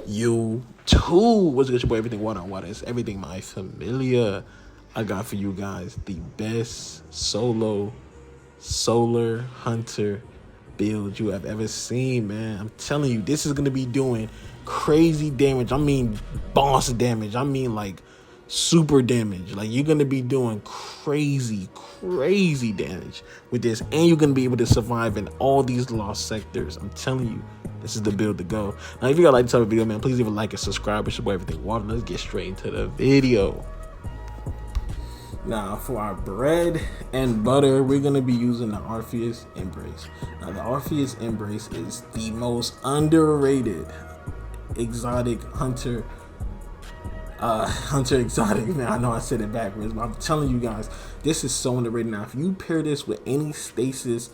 You too. What's good, your boy? Everything water on water. It's everything my familiar. I got for you guys the best solo solar hunter build you have ever seen, man. I'm telling you, this is gonna be doing crazy damage. I mean, boss damage. I mean, like super damage. Like you're gonna be doing crazy damage with this, and you're gonna be able to survive in all these lost sectors. I'm telling you, this is the build to go. Now, if you got like the type of video, man, please leave a like and subscribe. It's your boy Everything Water. Let's get straight into the video. Now, for our bread and butter, we're going to be using the Orpheus Embrace. Now, the Orpheus Embrace is the most underrated exotic hunter exotic, man. I know I said it backwards, but I'm telling you guys, this is so underrated. Now, if you pair this with any stasis,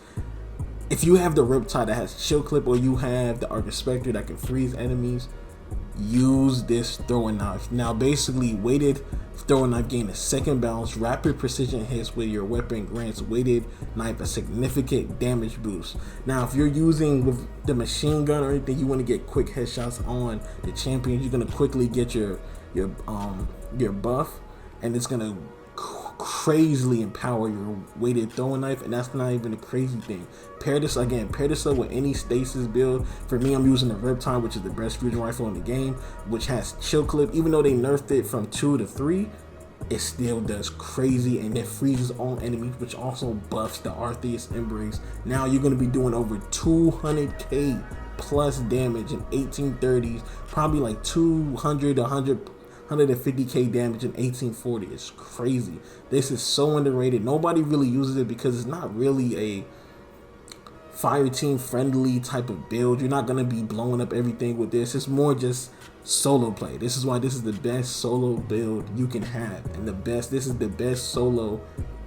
if you have the Riptide that has chill clip, or you have the Arc Spectre that can freeze enemies, use this throwing knife. Now, basically, weighted throwing knife gain a second bounce, rapid precision hits with your weapon grants weighted knife a significant damage boost. Now, if you're using with the machine gun or anything, you want to get quick headshots on the champions, you're gonna quickly get your buff, and it's gonna crazily empower your weighted throwing knife. And that's not even a crazy thing. Pair this up with any stasis build. For me, I'm using the Riptide, which is the best fusion rifle in the game, which has chill clip. Even though they nerfed it from 2 to 3, it still does crazy, and it freezes all enemies, which also buffs the Orpheus Embrace. Now you're going to be doing over 200k plus damage in 1830s, probably like 200 to 150k damage in 1840. It's crazy. This is so underrated. Nobody really uses it because it's not really a fire team friendly type of build. You're not going to be blowing up everything with this. It's more just solo play. This is why this is the best solo build you can have, and this is the best solo,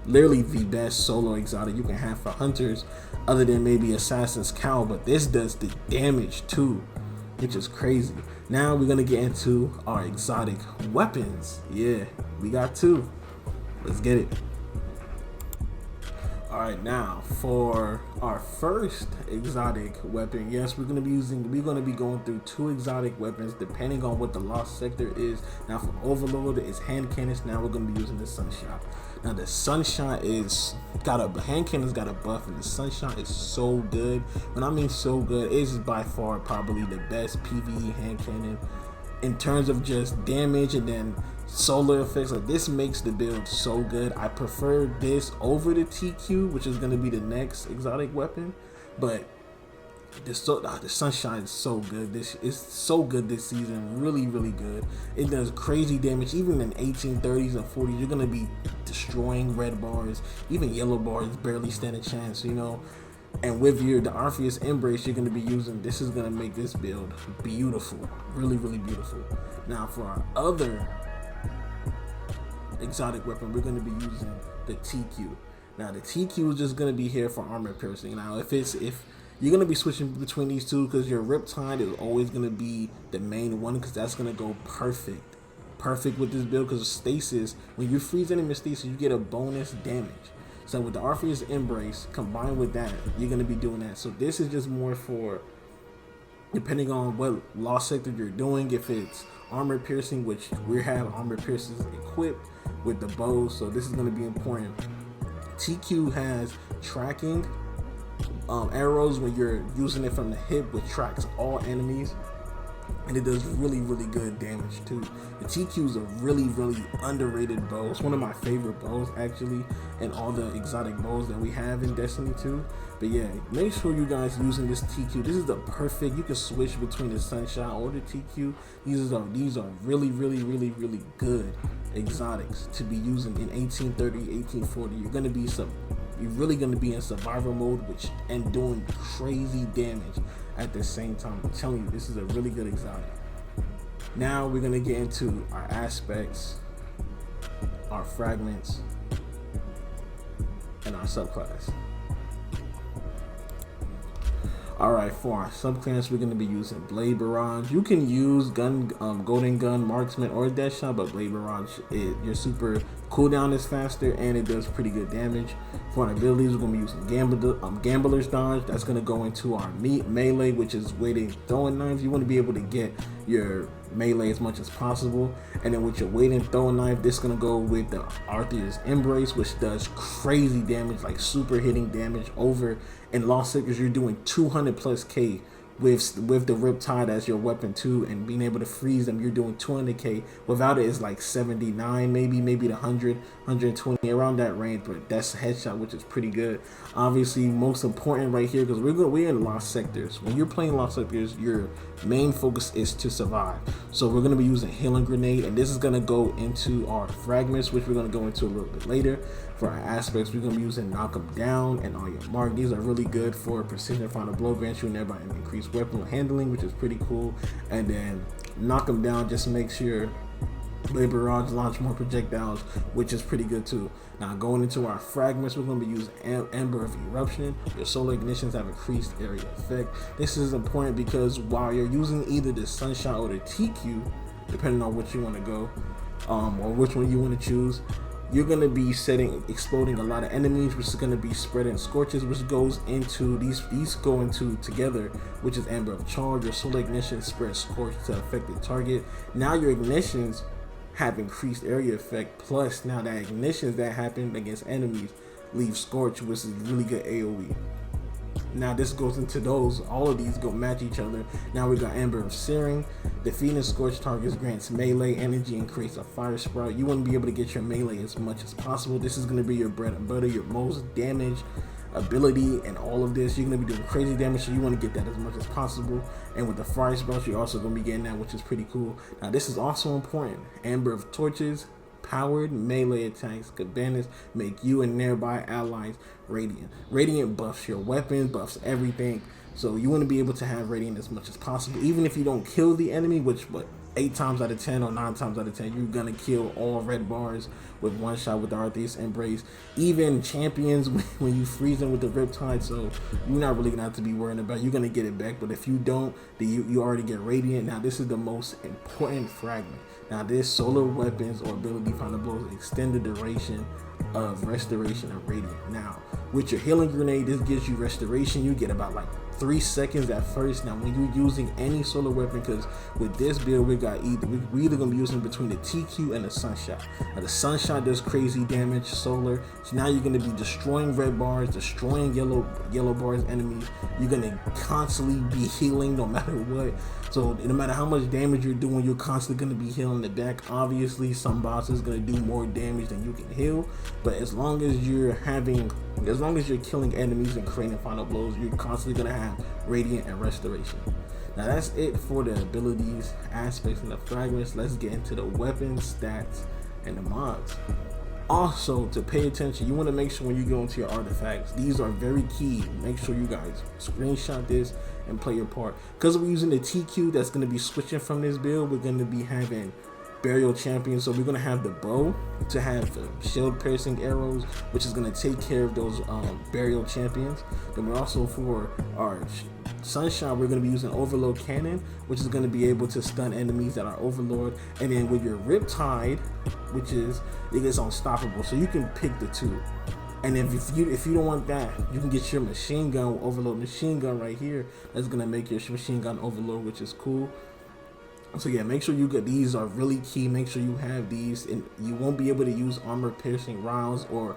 literally the best solo exotic you can have for hunters, other than maybe Assassin's Cowl. But this does the damage too, which is crazy. Now we're gonna get into our exotic weapons. Yeah, we got 2. Let's get it. All right, now for our first exotic weapon, yes, we're gonna be going through 2 exotic weapons depending on what the lost sector is. Now, for Overlord, it's hand cannons. Now we're gonna be using the Sunshot. Now, the Sunshot hand cannon's got a buff, and the Sunshot is so good. When I mean so good, it's by far probably the best PvE hand cannon in terms of just damage and then solar effects. Like, this makes the build so good. I prefer this over the TQ, which is going to be the next exotic weapon, but the Sunshine is so good. This is so good this season. Really good. It does crazy damage. Even in 1830s and 40s, you're going to be destroying red bars. Even yellow bars barely stand a chance, you know. And with the Orpheus Embrace, you're going to be using, this is going to make this build beautiful. Really beautiful. Now, for our other exotic weapon, we're going to be using the TQ. Now, the TQ is just going to be here for armor piercing. Now, if you're going to be switching between these two, because your Riptide is always going to be the main one, because that's going to go perfect with this build. Because stasis, when you freeze enemy stasis, you get a bonus damage. So with the Orpheus Embrace combined with that, you're going to be doing that. So this is just more for depending on what lost sector you're doing. If it's armor piercing, which we have armor piercings equipped with the bows, so this is going to be important. TQ has tracking arrows when you're using it from the hip, which tracks all enemies, and it does really good damage too. The TQ is a really underrated bow. It's one of my favorite bows actually, and all the exotic bows that we have in Destiny 2. But yeah, make sure you guys using this TQ. This is the perfect, you can switch between the Sunshine or the TQ. These are really good exotics to be using in 1830, 1840. You're really gonna be in survivor mode, and doing crazy damage at the same time. I'm telling you, this is a really good exotic. Now we're gonna get into our aspects, our fragments, and our subclass. Alright, for our subclass, we're going to be using Blade Barrage. You can use Golden Gun, Marksman, or Deathshot, but Blade Barrage, your super cooldown is faster and it does pretty good damage. For our abilities, we're going to be using Gambler's Dodge. That's going to go into our melee, which is weighted throwing knives. You want to be able to get your melee as much as possible. And then with your weight and throwing knife, this is gonna go with the Arthur's Embrace, which does crazy damage, like super hitting damage over. In Lost Sectors, you're doing 200 plus K with the Riptide as your weapon too, and being able to freeze them, you're doing 200k. Without it, it's like 79, maybe the 100, 120, around that range. But that's a headshot, which is pretty good. Obviously, most important right here, because we're in Lost Sectors. When you're playing Lost Sectors, your main focus is to survive. So we're gonna be using Healing Grenade, and this is gonna go into our fragments, which we're gonna go into a little bit later. For our aspects, we're gonna be using Knock 'em Down and On Your Mark. These are really good for precision final blow, grants you and thereby an increased weapon handling, which is pretty cool. And then Knock 'em Down just makes your Blade Barrage launch more projectiles, which is pretty good too. Now going into our fragments, we're going to be using Ember of Eruption. Your solar ignitions have increased area effect. This is important because while you're using either the Sunshot or the TQ, depending on which you want to go, or which one you want to choose, you're going to be exploding a lot of enemies, which is going to be spreading scorches, which goes into these go into together, which is Ember of Charge. Your solar ignition spreads scorch to affected target. Now your ignitions have increased area effect, plus now that ignitions that happen against enemies leave scorch, which is really good AoE. Now this goes into those, all of these go match each other. Now we got Ember of Searing. Defeating scorch targets grants melee energy and creates a fire sprout. You want to be able to get your melee as much as possible. This is going to be your bread and butter, your most damage ability, and all of this. You're going to be doing crazy damage, so you want to get that as much as possible. And with the fire sprout, you're also going to be getting that, which is pretty cool. Now this is also important. Ember of Torches. Powered melee attacks could make you and nearby allies radiant. Radiant buffs your weapon, buffs everything. So you want to be able to have radiant as much as possible, even if you don't kill the enemy, which 8 times out of 10 or 9 times out of 10 you're gonna kill all red bars with one shot with the Arthur's Embrace. Even champions, when you freeze them with the Riptide, so you're not really gonna have to be worrying about it. You're gonna get it back, but if you don't, then you already get radiant. Now this is the most important fragment. Now this solar weapons or ability final blows extend the duration of restoration of radiant. Now with your Healing Grenade, this gives you restoration. You get about like 3 seconds at first. Now when you're using any solar weapon, because with this build we're either gonna be using between the TQ and the Sunshot. Now the Sunshot does crazy damage solar, so now you're gonna be destroying red bars, destroying yellow bars enemies. You're gonna constantly be healing no matter what. So no matter how much damage you're doing, you're constantly gonna be healing the deck. Obviously some bosses gonna do more damage than you can heal, but as long as you're killing enemies and creating final blows, you're constantly gonna have radiant and restoration. Now that's it for the abilities, aspects, and the fragments. Let's get into the weapons, stats, and the mods. Also, to pay attention, you want to make sure when you go into your artifacts, these are very key. Make sure you guys screenshot this and play your part. Because we're using the TQ that's going to be switching from this build, we're going to be having Burial Champion. So we're going to have the bow to have shield piercing arrows, which is going to take care of those Burial Champions. Then we're also, for our Sunshot, we're going to be using Overload Cannon, which is going to be able to stun enemies that are Overlord. And then with your Riptide, which is, it is unstoppable, so you can pick the two. And if you don't want that, you can get your machine gun, Overload machine gun right here. That's going to make your machine gun Overload, which is cool. So yeah, make sure you get these, are really key. Make sure you have these, and you won't be able to use armor piercing rounds or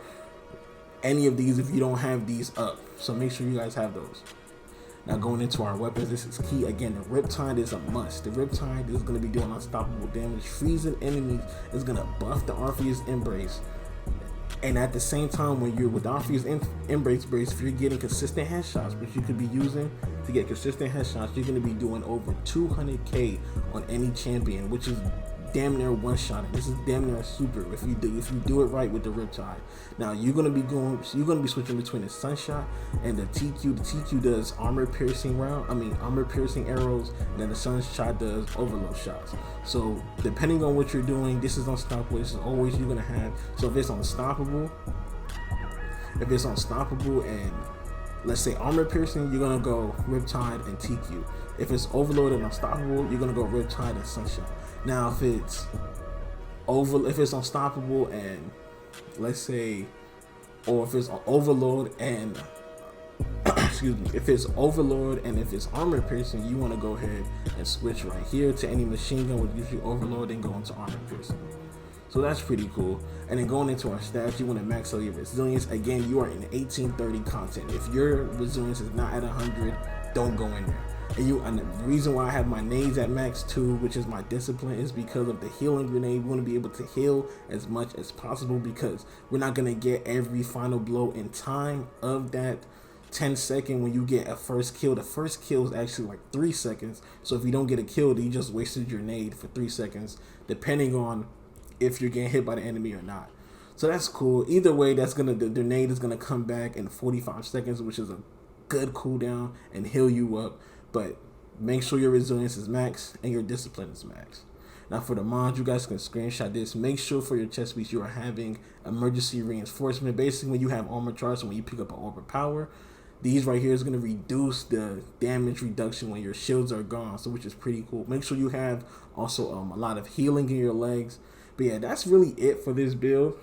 any of these if you don't have these up. So make sure you guys have those. Now going into our weapons, this is key. Again, the Riptide is a must. The Riptide is going to be doing unstoppable damage. Freezing enemies is going to buff the Arthur's Embrace. And at the same time, when you're with Arthur's Embrace, if you're getting consistent headshots, which you could be using to get consistent headshots, you're going to be doing over 200k on any champion, which is damn near one shot. This is damn near a super if you do it right with the Riptide. Now you're gonna be switching between the Sunshot and the TQ. The TQ does armor piercing arrows, and then the Sunshot does overload shots. So depending on what you're doing, this is unstoppable. This is always you're gonna have. So if it's unstoppable and let's say armor piercing, you're gonna go Riptide and TQ. If it's overload and unstoppable, you're gonna go Riptide and Sunshot. Now if it's unstoppable and let's say, or if it's overload and excuse me, if it's Overlord and if it's armor piercing, you want to go ahead and switch right here to any machine gun, which gives you Overlord, and go into armor piercing. So that's pretty cool. And then going into our stats, you want to max out your resilience. Again, you are in 1830 content. If your resilience is not at 100, don't go in there. And the reason why I have my nades at max 2, which is my discipline, is because of the healing grenade. We want to be able to heal as much as possible, because we're not going to get every final blow in time of that 10-second. When you get a first kill, the first kill is actually like 3 seconds. So if you don't get a kill, you just wasted your nade for 3 seconds, depending on if you're getting hit by the enemy or not. So that's cool. Either way, the nade is gonna come back in 45 seconds, which is a good cooldown, and heal you up. But make sure your resilience is max and your discipline is max. Now for the mods, you guys can screenshot this. Make sure for your chest piece you are having emergency reinforcement. Basically, when you have armor charts and when you pick up an overpower, these right here is going to reduce the damage reduction when your shields are gone, so which is pretty cool. Make sure you have also a lot of healing in your legs. But yeah, that's really it for this build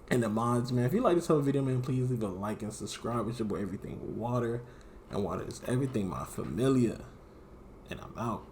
and the mods, man. If you like this whole video, man, please leave a like and subscribe. It's your boy Everything Water, and water is everything, my familia. And I'm out.